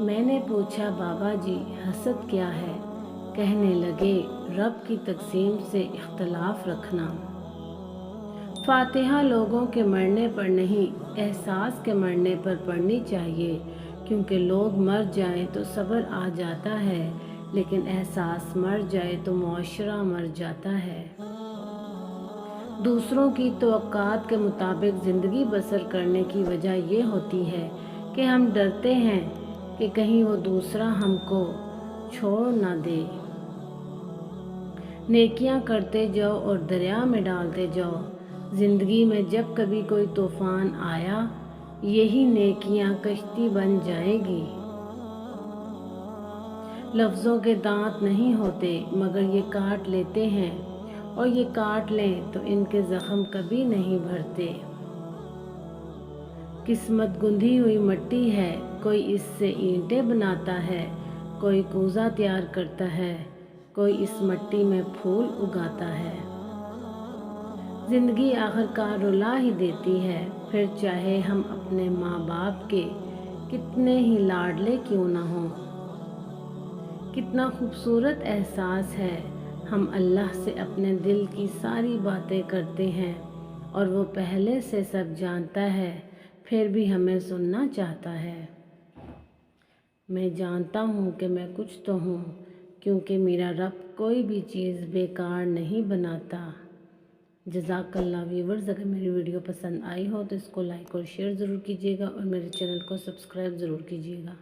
میں نے پوچھا بابا جی حسد کیا ہے؟ کہنے لگے رب کی تقسیم سے اختلاف رکھنا۔ فاتحہ لوگوں کے مرنے پر نہیں، احساس کے مرنے پر پڑھنی چاہیے، کیونکہ لوگ مر جائیں تو صبر آ جاتا ہے، لیکن احساس مر جائے تو معاشرہ مر جاتا ہے۔ دوسروں کی توقعات کے مطابق زندگی بسر کرنے کی وجہ یہ ہوتی ہے کہ ہم ڈرتے ہیں کہ کہیں وہ دوسرا ہم کو چھوڑ نہ دے۔ نیکیاں کرتے جاؤ اور دریا میں ڈالتے جاؤ۔ زندگی میں جب کبھی کوئی طوفان آیا، یہی نیکیاں کشتی بن جائیں گی۔ لفظوں کے دانت نہیں ہوتے، مگر یہ کاٹ لیتے ہیں، اور یہ کاٹ لیں تو ان کے زخم کبھی نہیں بھرتے۔ قسمت گندھی ہوئی مٹی ہے، کوئی اس سے اینٹیں بناتا ہے، کوئی کوزہ تیار کرتا ہے، کوئی اس مٹی میں پھول اگاتا ہے۔ زندگی آخرکار رلا ہی دیتی ہے، پھر چاہے ہم اپنے ماں باپ کے کتنے ہی لاڈلے کیوں نہ ہوں۔ کتنا خوبصورت احساس ہے، ہم اللہ سے اپنے دل کی ساری باتیں کرتے ہیں، اور وہ پہلے سے سب جانتا ہے، پھر بھی ہمیں سننا چاہتا ہے۔ میں جانتا ہوں کہ میں کچھ تو ہوں، کیونکہ میرا رب کوئی بھی چیز بیکار نہیں بناتا۔ جزاک اللہ ویورز، اگر میری ویڈیو پسند آئی ہو تو اس کو لائک اور شیئر ضرور کیجیے گا، اور میرے چینل کو سبسکرائب ضرور کیجیے گا۔